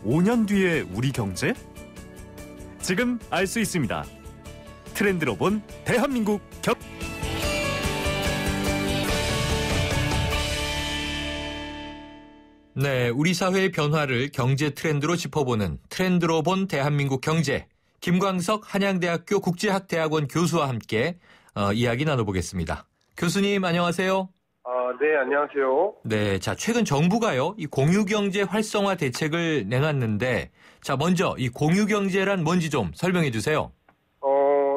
5년 뒤의 우리 경제? 지금 알 수 있습니다. 트렌드로 본 대한민국 네, 우리 사회의 변화를 경제 트렌드로 짚어보는 트렌드로 본 대한민국 경제. 김광석 한양대학교 국제학대학원 교수와 함께 이야기 나눠보겠습니다. 교수님 안녕하세요. 네, 안녕하세요. 네, 자 최근 정부가요 이 공유경제 활성화 대책을 내놨는데, 자 먼저 이 공유경제란 뭔지 좀 설명해 주세요.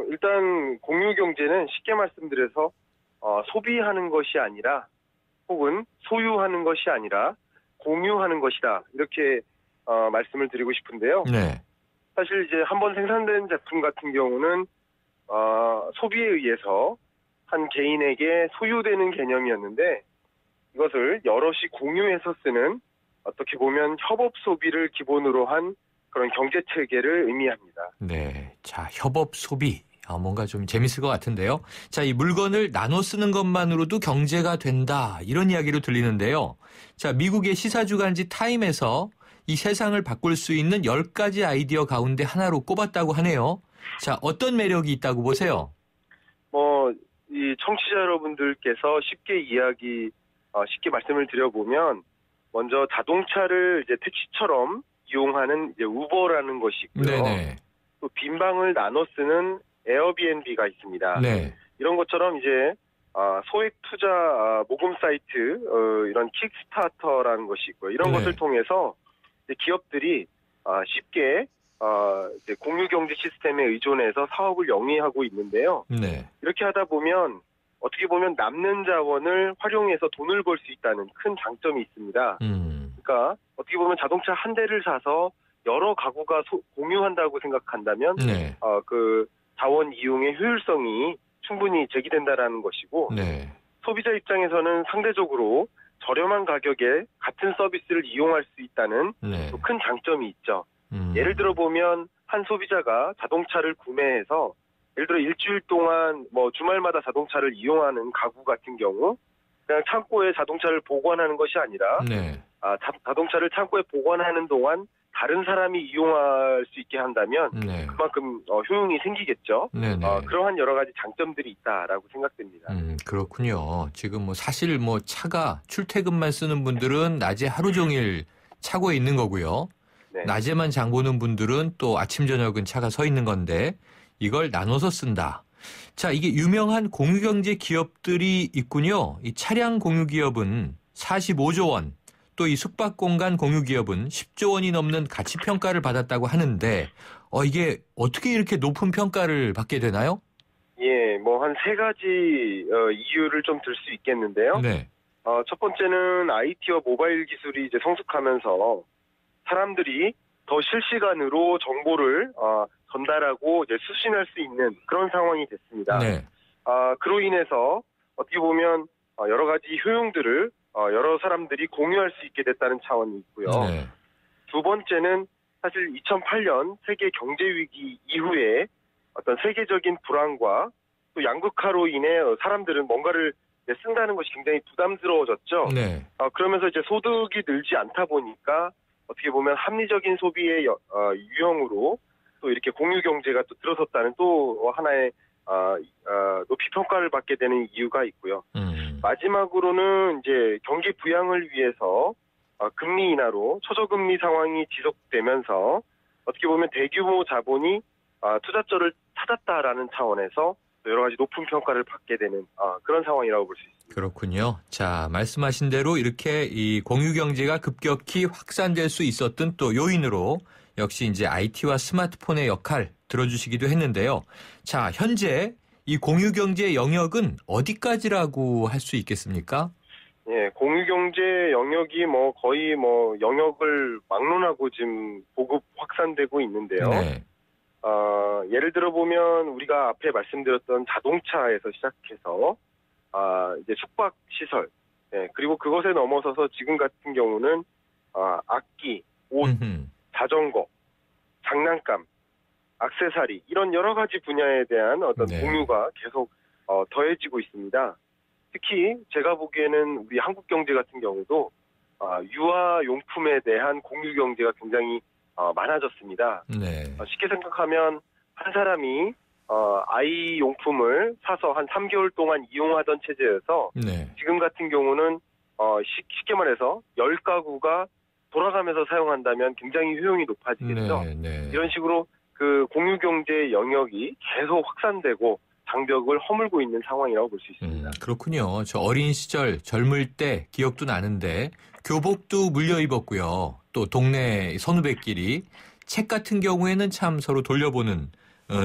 일단 공유경제는 쉽게 말씀드려서 소비하는 것이 아니라, 혹은 소유하는 것이 아니라 공유하는 것이다, 이렇게 말씀을 드리고 싶은데요. 네. 사실 이제 한번 생산된 제품 같은 경우는 소비에 의해서 한 개인에게 소유되는 개념이었는데, 이것을 여럿이 공유해서 쓰는, 어떻게 보면 협업 소비를 기본으로 한 그런 경제 체계를 의미합니다. 네, 자 협업 소비. 뭔가 좀 재밌을 것 같은데요. 자, 이 물건을 나눠 쓰는 것만으로도 경제가 된다, 이런 이야기로 들리는데요. 자, 미국의 시사주간지 타임에서 이 세상을 바꿀 수 있는 10가지 아이디어 가운데 하나로 꼽았다고 하네요. 자, 어떤 매력이 있다고 보세요? 이 청취자 여러분들께서 쉽게 말씀을 드려보면, 먼저 자동차를 이제 택시처럼 이용하는 이제 우버라는 것이 있고요. 네네. 또 빈방을 나눠 쓰는 에어비앤비가 있습니다. 네. 이런 것처럼 이제 소액 투자 모금 사이트, 이런 킥스타터라는 것이 있고요. 이런 것을 통해서 이제 기업들이 쉽게 이제 공유 경제 시스템에 의존해서 사업을 영위하고 있는데요. 네. 이렇게 하다 보면 어떻게 보면 남는 자원을 활용해서 돈을 벌 수 있다는 큰 장점이 있습니다. 그러니까 어떻게 보면 자동차 한 대를 사서 여러 가구가 공유한다고 생각한다면 그 자원 이용의 효율성이 충분히 제기된다라는 것이고, 소비자 입장에서는 상대적으로 저렴한 가격에 같은 서비스를 이용할 수 있다는 또 큰 장점이 있죠. 예를 들어 보면 한 소비자가 자동차를 구매해서 예를 들어 일주일 동안 주말마다 자동차를 이용하는 가구 같은 경우, 그냥 창고에 자동차를 보관하는 것이 아니라 자동차를 창고에 보관하는 동안 다른 사람이 이용할 수 있게 한다면 그만큼 효용이 생기겠죠. 그러한 여러 가지 장점들이 있다라고 생각됩니다. 그렇군요. 지금 사실 차가 출퇴근만 쓰는 분들은 낮에 하루 종일 차고에 있는 거고요. 낮에만 장 보는 분들은 또 아침 저녁은 차가 서 있는 건데, 이걸 나눠서 쓴다. 자, 이게 유명한 공유경제 기업들이 있군요. 이 차량 공유기업은 45조 원, 또 이 숙박공간 공유기업은 10조 원이 넘는 가치평가를 받았다고 하는데, 이게 어떻게 이렇게 높은 평가를 받게 되나요? 예, 한 세 가지 이유를 좀 들 수 있겠는데요. 첫 번째는 IT와 모바일 기술이 이제 성숙하면서 사람들이 더 실시간으로 정보를 전달하고 이제 수신할 수 있는 그런 상황이 됐습니다. 그로 인해서 어떻게 보면 여러 가지 효용들을 여러 사람들이 공유할 수 있게 됐다는 차원이 있고요. 두 번째는 사실 2008년 세계 경제 위기 이후에 어떤 세계적인 불안과 또 양극화로 인해 사람들은 뭔가를 쓴다는 것이 굉장히 부담스러워졌죠. 그러면서 이제 소득이 늘지 않다 보니까 어떻게 보면 합리적인 소비의 유형으로 또 이렇게 공유 경제가 또 들어섰다는 또 하나의 높이 평가를 받게 되는 이유가 있고요. 마지막으로는 이제 경기 부양을 위해서 금리 인하로 초저금리 상황이 지속되면서 어떻게 보면 대규모 자본이 투자처를 찾았다라는 차원에서 여러 가지 높은 평가를 받게 되는 그런 상황이라고 볼 수 있습니다. 그렇군요. 자, 말씀하신 대로 이렇게 이 공유 경제가 급격히 확산될 수 있었던 또 요인으로 역시 이제 IT와 스마트폰의 역할 들어주시기도 했는데요. 자, 현재 이 공유 경제 영역은 어디까지라고 할 수 있겠습니까? 예, 공유 경제 영역이 거의 영역을 막론하고 지금 보급 확산되고 있는데요. 예를 들어 보면 우리가 앞에 말씀드렸던 자동차에서 시작해서 이제 숙박 시설, 그리고 그것에 넘어서서 지금 같은 경우는 악기, 옷, 자전거, 장난감, 액세서리, 이런 여러 가지 분야에 대한 어떤 공유가 계속 더해지고 있습니다. 특히 제가 보기에는 우리 한국 경제 같은 경우도 유아용품에 대한 공유 경제가 굉장히 많아졌습니다. 네. 쉽게 생각하면 한 사람이 아이 용품을 사서 한 3개월 동안 이용하던 체제여서 네. 지금 같은 경우는 쉽게 말해서 10가구가 돌아가면서 사용한다면 굉장히 효용이 높아지겠죠. 네, 네. 이런 식으로 그 공유경제 영역이 계속 확산되고 장벽을 허물고 있는 상황이라고 볼 수 있습니다. 그렇군요. 저 어린 시절 젊을 때 기억도 나는데 교복도 물려 입었고요. 또 동네 선후배끼리 책 같은 경우에는 참 서로 돌려보는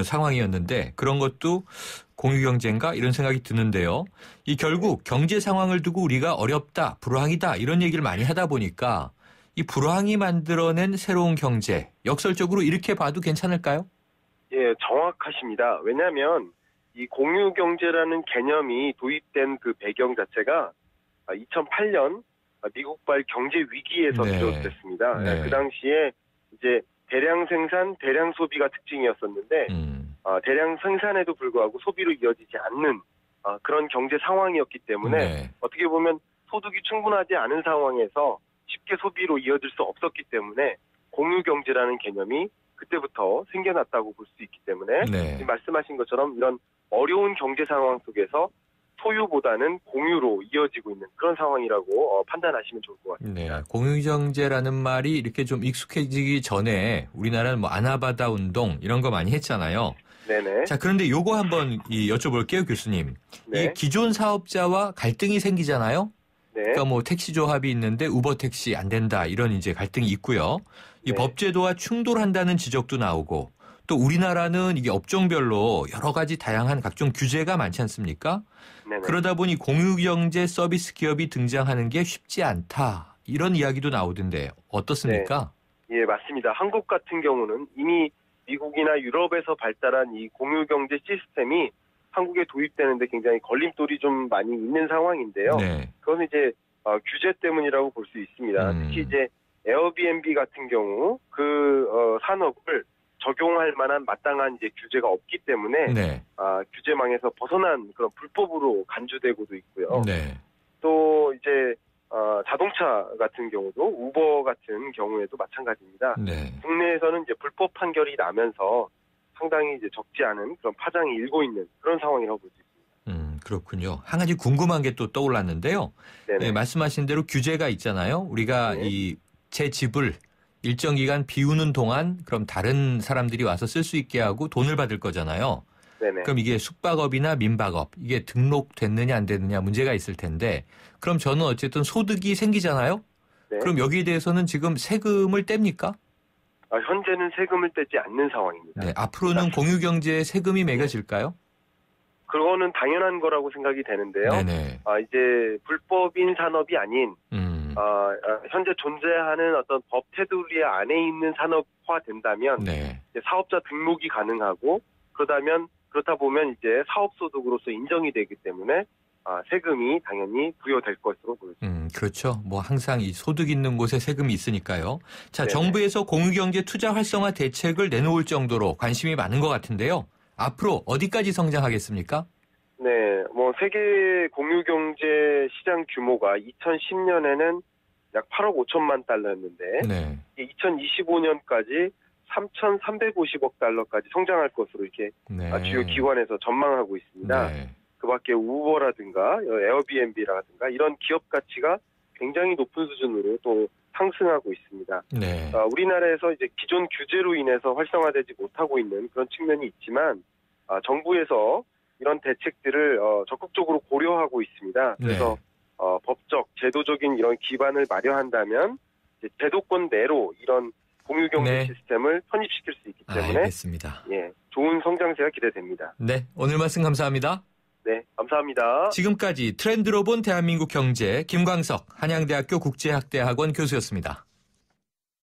상황이었는데 그런 것도 공유경제인가 이런 생각이 드는데요. 이 결국 경제 상황을 두고 우리가 어렵다, 불황이다 이런 얘기를 많이 하다 보니까 이 불황이 만들어낸 새로운 경제, 역설적으로 이렇게 봐도 괜찮을까요? 예, 정확하십니다. 왜냐하면 이 공유경제라는 개념이 도입된 그 배경 자체가 2008년 미국발 경제 위기에서 네. 비롯됐습니다. 네. 그 당시에 이제 대량 생산, 대량 소비가 특징이었었는데 대량 생산에도 불구하고 소비로 이어지지 않는 그런 경제 상황이었기 때문에 네. 어떻게 보면 소득이 충분하지 않은 상황에서 쉽게 소비로 이어질 수 없었기 때문에 공유경제라는 개념이 그때부터 생겨났다고 볼 수 있기 때문에 네. 말씀하신 것처럼 이런 어려운 경제 상황 속에서 소유보다는 공유로 이어지고 있는 그런 상황이라고 판단하시면 좋을 것 같습니다. 네, 공유경제라는 말이 이렇게 좀 익숙해지기 전에 우리나라는 뭐 아나바다 운동 이런 거 많이 했잖아요. 네네. 자, 그런데 요거 한번 여쭤볼게요, 교수님. 네. 이 기존 사업자와 갈등이 생기잖아요. 네. 그러니까 뭐 택시 조합이 있는데 우버 택시 안 된다 이런 이제 갈등이 있고요. 이 네. 법제도와 충돌한다는 지적도 나오고 또 우리나라는 이게 업종별로 여러 가지 다양한 각종 규제가 많지 않습니까? 네네. 그러다 보니 공유경제 서비스 기업이 등장하는 게 쉽지 않다. 이런 이야기도 나오던데 어떻습니까? 네. 예, 맞습니다. 한국 같은 경우는 이미 미국이나 유럽에서 발달한 이 공유경제 시스템이 한국에 도입되는데 굉장히 걸림돌이 좀 많이 있는 상황인데요. 네. 그건 이제 규제 때문이라고 볼 수 있습니다. 특히 이제 에어비앤비 같은 경우 그 산업을 적용할 만한 마땅한 이제 규제가 없기 때문에 네. 규제망에서 벗어난 그런 불법으로 간주되고도 있고요. 네. 또 이제 자동차 같은 경우도 우버 같은 경우에도 마찬가지입니다. 네. 국내에서는 이제 불법 판결이 나면서 상당히 이제 적지 않은 그런 파장이 일고 있는 그런 상황이라고 볼 수 있습니다. 그렇군요. 한 가지 궁금한 게 또 떠올랐는데요. 네, 말씀하신 대로 규제가 있잖아요. 우리가 네. 제 집을 일정 기간 비우는 동안 그럼 다른 사람들이 와서 쓸 수 있게 하고 돈을 받을 거잖아요. 네네. 그럼 이게 숙박업이나 민박업 이게 등록됐느냐 안 됐느냐 문제가 있을 텐데 그럼 저는 어쨌든 소득이 생기잖아요. 네. 그럼 여기에 대해서는 지금 세금을 뗍니까? 현재는 세금을 떼지 않는 상황입니다. 네, 앞으로는 공유경제에 세금이 매겨질까요? 그거는 당연한 거라고 생각이 되는데요. 네네. 이제 불법인 산업이 아닌 현재 존재하는 어떤 법 테두리 안에 있는 산업화 된다면 네. 사업자 등록이 가능하고 그렇다 보면 이제 사업소득으로서 인정이 되기 때문에 세금이 당연히 부여될 것으로 보여집니다. 그렇죠. 뭐 항상 이 소득 있는 곳에 세금이 있으니까요. 자, 네네. 정부에서 공유경제 투자 활성화 대책을 내놓을 정도로 관심이 많은 것 같은데요. 앞으로 어디까지 성장하겠습니까? 네, 뭐 세계 공유경제 시장 규모가 2010년에는 약 8억 5천만 달러였는데 네. 2025년까지 3,350억 달러까지 성장할 것으로 이렇게 네. 주요 기관에서 전망하고 있습니다. 네. 그밖에 우버라든가 에어비앤비라든가 이런 기업 가치가 굉장히 높은 수준으로 또 상승하고 있습니다. 네. 우리나라에서 이제 기존 규제로 인해서 활성화되지 못하고 있는 그런 측면이 있지만 정부에서 이런 대책들을 적극적으로 고려하고 있습니다. 그래서 네. 법적, 제도적인 이런 기반을 마련한다면 이제 제도권 내로 이런 공유경제 네. 시스템을 편입시킬 수 있기 때문에 알겠습니다. 예, 좋은 성장세가 기대됩니다. 네, 오늘 말씀 감사합니다. 네, 감사합니다. 지금까지 트렌드로 본 대한민국 경제 김광석 한양대학교 국제학대학원 교수였습니다.